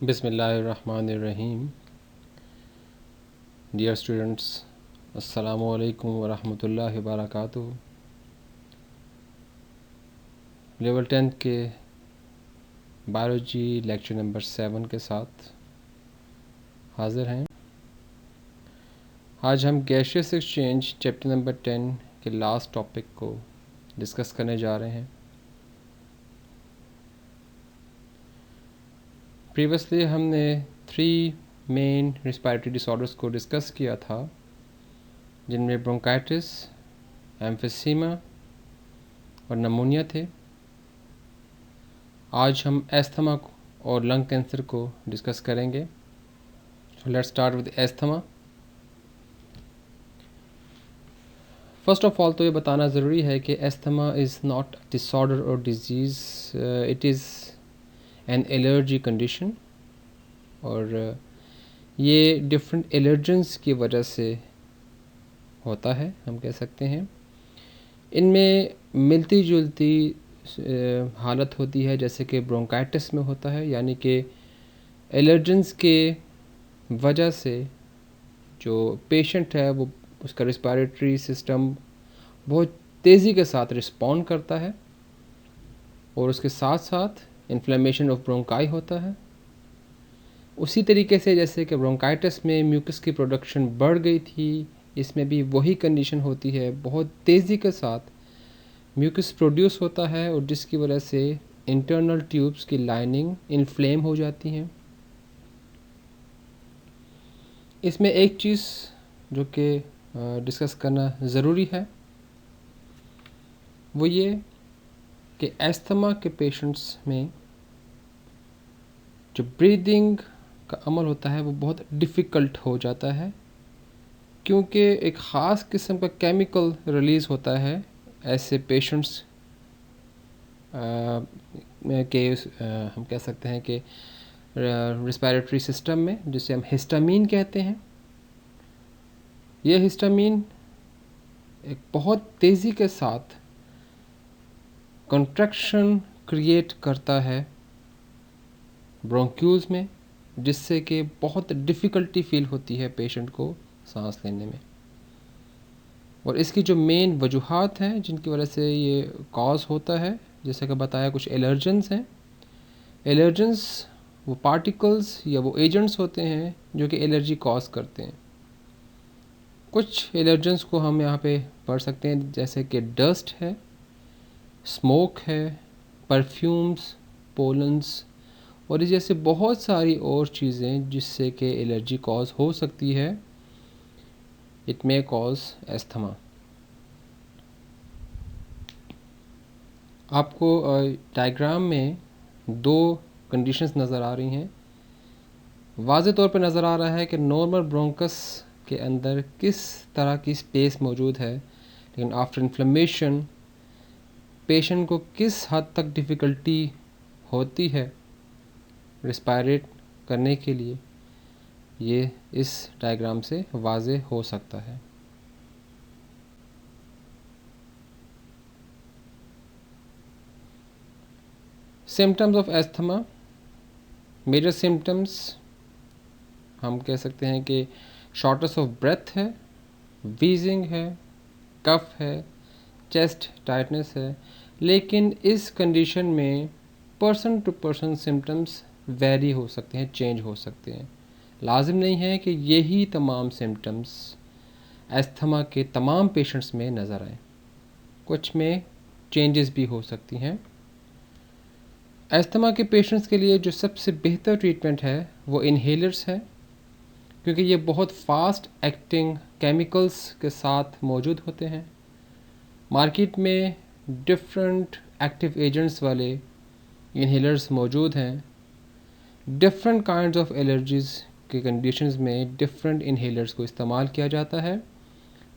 बिस्मिल्लाहिर्रहमानिर्रहीम। Dear students, अस्सलामु अलैकुम वरहमतुल्लाहि वबरकातुहू। लेवल 10 के बायोलॉजी लेक्चर नंबर 7 के साथ हाज़िर हैं। आज हम गैसियस एक्सचेंज चैप्टर नंबर 10 के लास्ट टॉपिक को डिस्कस करने जा रहे हैं। प्रीवियसली हमने 3 मेन रेस्पिरेटरी डिसऑर्डर्स को डिस्कस किया था, जिनमें ब्रोंकाइटिस, एम्फीसीमा और नमूनिया थे। आज हम एस्थमा और लंग कैंसर को डिस्कस करेंगे। Let's start with asthma. First of all तो ये बताना ज़रूरी है कि एस्थमा इज़ नॉट डिसऑर्डर और disease, it is an allergy condition, और ये डिफरेंट एलर्जेंस की वजह से होता है, हम कह सकते हैं। इनमें मिलती जुलती हालत होती है, जैसे कि ब्रोंकाइटिस में होता है, यानी कि एलर्जेंस के वजह से जो पेशेंट है वो उसका रिस्पिरेटरी सिस्टम बहुत तेज़ी के साथ रिस्पॉन्ड करता है, और उसके साथ साथ इन्फ्लेमेशन ऑफ ब्रोंकाई होता है। उसी तरीके से जैसे कि ब्रोंकाइटिस में म्यूकस की प्रोडक्शन बढ़ गई थी, इसमें भी वही कंडीशन होती है, बहुत तेज़ी के साथ म्यूकस प्रोड्यूस होता है, और जिसकी वजह से इंटरनल ट्यूब्स की लाइनिंग इन्फ्लेम हो जाती हैं। इसमें एक चीज़ जो कि डिस्कस करना ज़रूरी है वो ये कि एस्थमा के पेशेंट्स में जो ब्रीदिंग का अमल होता है वो बहुत डिफ़िकल्ट हो जाता है, क्योंकि एक ख़ास किस्म का केमिकल रिलीज़ होता है ऐसे पेशेंट्स के हम कह सकते हैं कि रिस्पिरेटरी सिस्टम में, जिसे हम हिस्टामीन कहते हैं। यह हिस्टामीन एक बहुत तेज़ी के साथ कॉन्ट्रैक्शन क्रिएट करता है ब्रोंक्यूल्स में, जिससे कि बहुत डिफ़िकल्टी फील होती है पेशेंट को सांस लेने में। और इसकी जो मेन वजूहात हैं जिनकी वजह से ये कॉज होता है, जैसे कि बताया, कुछ एलर्जेंस हैं। एलर्जेंस वो पार्टिकल्स या वो एजेंट्स होते हैं जो कि एलर्जी कॉज करते हैं। कुछ एलर्जेंस को हम यहाँ पे पढ़ सकते हैं, जैसे कि डस्ट है, स्मोक है, परफ्यूम्स, पोलन्स, और इस जैसे बहुत सारी और चीज़ें जिससे कि एलर्जी कॉज हो सकती है। It may cause asthma. आपको डायग्राम में 2 कंडीशंस नज़र आ रही हैं। वाज़े तौर पे नज़र आ रहा है कि नॉर्मल ब्रोंकस के अंदर किस तरह की स्पेस मौजूद है, लेकिन आफ्टर इन्फ्लेमेशन पेशेंट को किस हद तक डिफ़िकल्टी होती है रिस्पायरेट करने के लिए, ये इस डायग्राम से वाज़े हो सकता है। Symptoms of asthma, major symptoms हम कह सकते हैं कि शॉर्टनेस ऑफ ब्रेथ है, वीजिंग है, कफ है, चेस्ट टाइटनेस है। लेकिन इस कंडीशन में person to person symptoms vary हो सकते हैं, चेंज हो सकते हैं। लाजिम नहीं है कि यही तमाम सिम्टम्स एस्थमा के तमाम पेशेंट्स में नज़र आएँ, कुछ में चेंजेस भी हो सकती हैं। एस्थमा के पेशेंट्स के लिए जो सबसे बेहतर ट्रीटमेंट है वो इन्हेलर्स है, क्योंकि ये बहुत फास्ट एक्टिंग केमिकल्स के साथ मौजूद होते हैं। मार्केट में डिफरेंट एक्टिव एजेंट्स वाले इन्हेलर्स मौजूद हैं। डिफरेंट काइंड्स ऑफ एलर्जीज़ के कंडीशंस में डिफरेंट इन्हेलर्स को इस्तेमाल किया जाता है।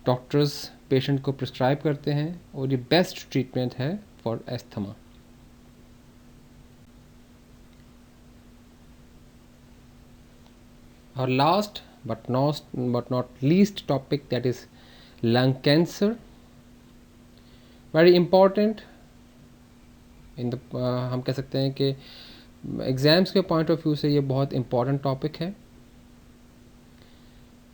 डॉक्टर्स पेशेंट को प्रिस्क्राइब करते हैं, और ये बेस्ट ट्रीटमेंट है for asthma. Our last but not least topic, that is lung cancer. Very important in the हम कह सकते हैं कि एग्ज़ाम्स के पॉइंट ऑफ व्यू से ये बहुत इम्पॉर्टेंट टॉपिक है।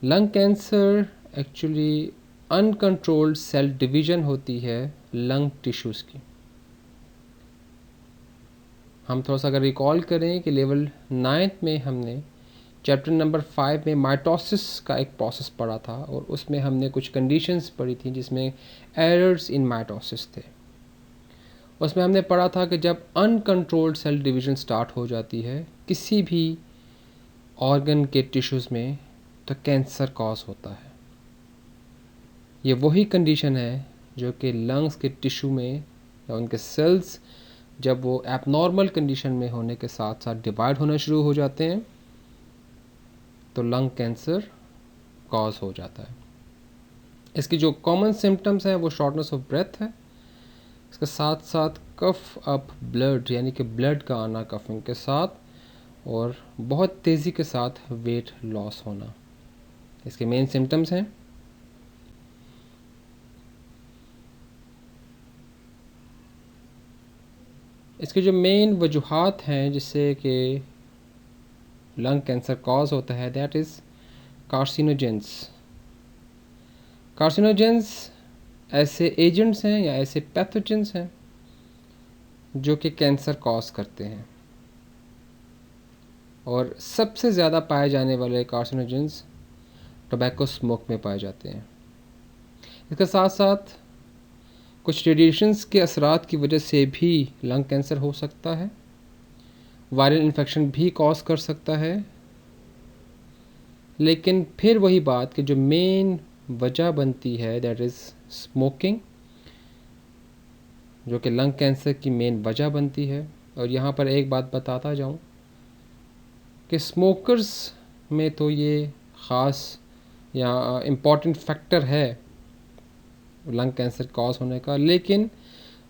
Lung cancer actually uncontrolled cell division होती है लंग टिश्यूज़ की। हम थोड़ा सा अगर रिकॉल करें कि लेवल 9th में हमने चैप्टर नंबर 5 में माइटोसिस का एक प्रोसेस पढ़ा था और उसमें हमने कुछ कंडीशंस पढ़ी थी जिसमें एरर्स इन माइटोसिस थे। उसमें हमने पढ़ा था कि जब अनकंट्रोल्ड सेल डिवीज़न स्टार्ट हो जाती है किसी भी ऑर्गन के टिश्यूज़ में तो कैंसर कॉज होता है। ये वही कंडीशन है जो कि लंग्स के टिश्यू में या उनके सेल्स जब वो एबनॉर्मल कंडीशन में होने के साथ साथ डिवाइड होना शुरू हो जाते हैं तो लंग कैंसर कॉज हो जाता है। इसकी जो कॉमन सिम्टम्स हैं वो शॉर्टनेस ऑफ ब्रेथ है, इसके साथ साथ कफ अप ब्लड यानी कि ब्लड का आना कफिंग के साथ, और बहुत तेज़ी के साथ वेट लॉस होना इसके मेन सिम्टम्स हैं। इसके जो मेन वजूहात हैं जिससे कि लंग कैंसर कॉज होता है दैट इज़ कार्सिनोजेंस। कार्सिनोजेंस ऐसे एजेंट्स हैं या ऐसे पैथोजेंस हैं जो कि कैंसर कॉज करते हैं, और सबसे ज़्यादा पाए जाने वाले कार्सिनोजेंस टोबैको स्मोक में पाए जाते हैं। इसके साथ साथ कुछ रेडिएशंस के असरात की वजह से भी लंग कैंसर हो सकता है, वायरल इन्फेक्शन भी कॉज कर सकता है। लेकिन फिर वही बात कि जो मेन वजह बनती है दैट इज़ स्मोकिंग, जो कि लंग कैंसर की मेन वजह बनती है। और यहाँ पर एक बात बताता जाऊँ कि स्मोकर्स में तो ये ख़ास या इम्पॉर्टेंट फैक्टर है लंग कैंसर कॉज होने का, लेकिन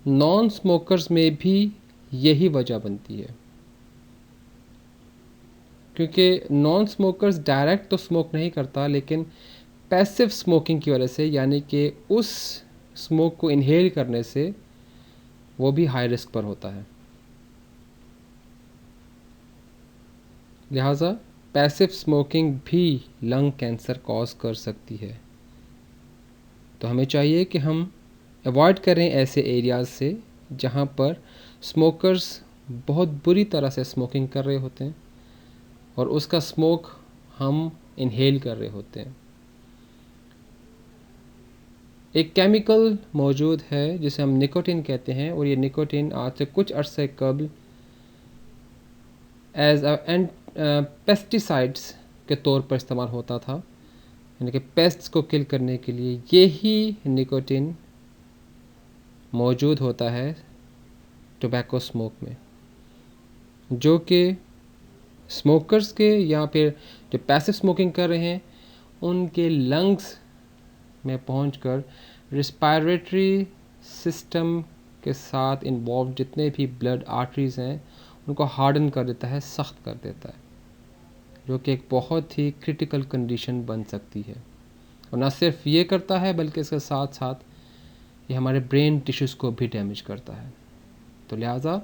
नॉन स्मोकर्स में भी यही वजह बनती है, क्योंकि नॉन स्मोकर्स डायरेक्ट तो स्मोक नहीं करता लेकिन पैसिव स्मोकिंग की वजह से यानी कि उस स्मोक को इनहेल करने से वो भी हाई रिस्क पर होता है। लिहाजा पैसिव स्मोकिंग भी लंग कैंसर कॉज कर सकती है। तो हमें चाहिए कि हम अवॉइड करें ऐसे एरियाज़ से जहाँ पर स्मोकर्स बहुत बुरी तरह से स्मोकिंग कर रहे होते हैं और उसका स्मोक हम इनहेल कर रहे होते हैं। एक केमिकल मौजूद है जिसे हम निकोटिन कहते हैं, और ये निकोटिन आज से कुछ अरसे कबल एज पेस्टिसाइड्स के तौर पर इस्तेमाल होता था, यानी कि पेस्ट्स को किल करने के लिए यही निकोटिन मौजूद होता है टोबैको स्मोक में, जो कि स्मोकर्स के या फिर जो पैसिव स्मोकिंग कर रहे हैं उनके लंग्स में पहुंचकर रिस्पायरेटरी सिस्टम के साथ इन्वॉल्व जितने भी ब्लड आर्टरीज़ हैं उनको हार्डन कर देता है, सख्त कर देता है, जो कि एक बहुत ही क्रिटिकल कंडीशन बन सकती है। और ना सिर्फ ये करता है बल्कि इसके साथ साथ ये हमारे ब्रेन टिश्यूज़ को भी डैमेज करता है। तो लिहाजा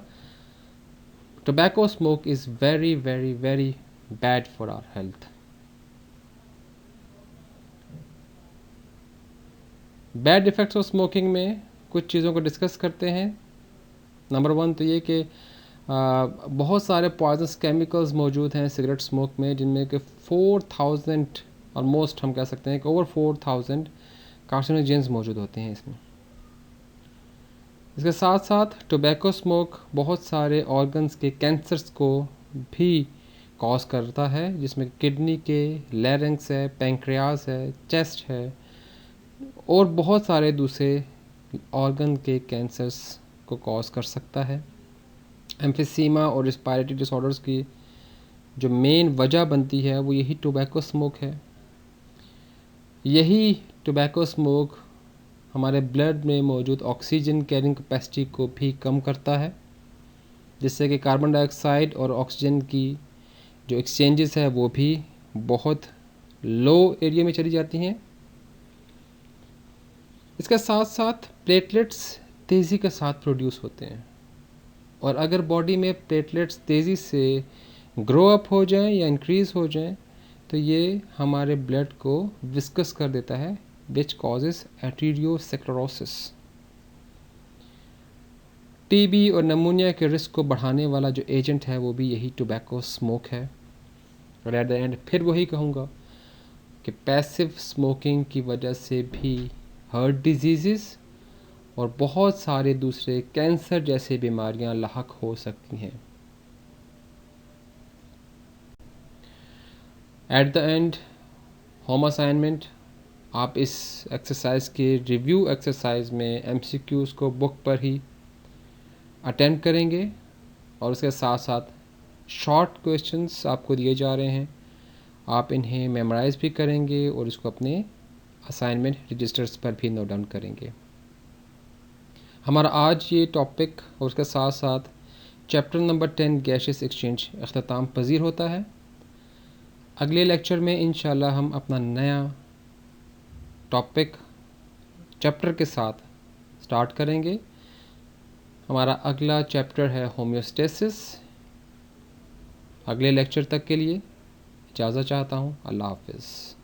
tobacco smoke is very very very bad for our health. Bad effects of smoking में कुछ चीज़ों को डिस्कस करते हैं। नंबर 1 तो ये कि बहुत सारे पॉइजनस केमिकल्स मौजूद हैं सिगरेट स्मोक में, जिनमें कि 4000 ऑलमोस्ट हम कह सकते हैं कि ओवर 4000 कार्सिनोजेंस मौजूद होते हैं इसमें। इसके साथ साथ टोबैको स्मोक बहुत सारे ऑर्गन्स के कैंसर्स को भी कॉज करता है, जिसमें किडनी के, लैरिंक्स है, पैंक्रियास है, चेस्ट है और बहुत सारे दूसरे ऑर्गन के कैंसर्स को कॉज कर सकता है। एम्फिसीमा और रिस्पायरेटरी डिसऑर्डर्स की जो मेन वजह बनती है वो यही टोबैको स्मोक है। यही टोबैको स्मोक हमारे ब्लड में मौजूद ऑक्सीजन कैरिंग कैपेसिटी को भी कम करता है, जिससे कि कार्बन डाइऑक्साइड और ऑक्सीजन की जो एक्सचेंजेस है वो भी बहुत लो एरिया में चली जाती हैं। इसके साथ साथ प्लेटलेट्स तेज़ी के साथ प्रोड्यूस होते हैं, और अगर बॉडी में प्लेटलेट्स तेज़ी से ग्रो अप हो जाएं या इंक्रीज़ हो जाएं तो ये हमारे ब्लड को विस्कस कर देता है, विच कॉजेस एटीरियोस्क्लेरोसिस। टीबी और नमूनिया के रिस्क को बढ़ाने वाला जो एजेंट है वो भी यही टोबैको स्मोक है। और एट द एंड फिर वही कहूँगा कि पैसिव स्मोकिंग की वजह से भी हार्ट डिजीज़ और बहुत सारे दूसरे कैंसर जैसे बीमारियां लाहक हो सकती हैं। At the end home assignment, आप इस एक्सरसाइज के रिव्यू एक्सरसाइज में एमसीक्यूज़ को बुक पर ही अटेम्प्ट करेंगे और उसके साथ साथ शॉर्ट क्वेश्चंस आपको दिए जा रहे हैं, आप इन्हें मेमोराइज भी करेंगे और इसको अपने असाइनमेंट रजिस्टर्स पर भी नोट डाउन करेंगे। हमारा आज ये टॉपिक और उसके साथ साथ चैप्टर नंबर 10 गैसेस एक्सचेंज अख्ताम पजीर होता है। अगले लेक्चर में इंशाल्लाह हम अपना नया टॉपिक चैप्टर के साथ स्टार्ट करेंगे। हमारा अगला चैप्टर है होम्योस्टेसिस। अगले लेक्चर तक के लिए इजाज़त चाहता हूँ। अल्लाह हाफ़िज़।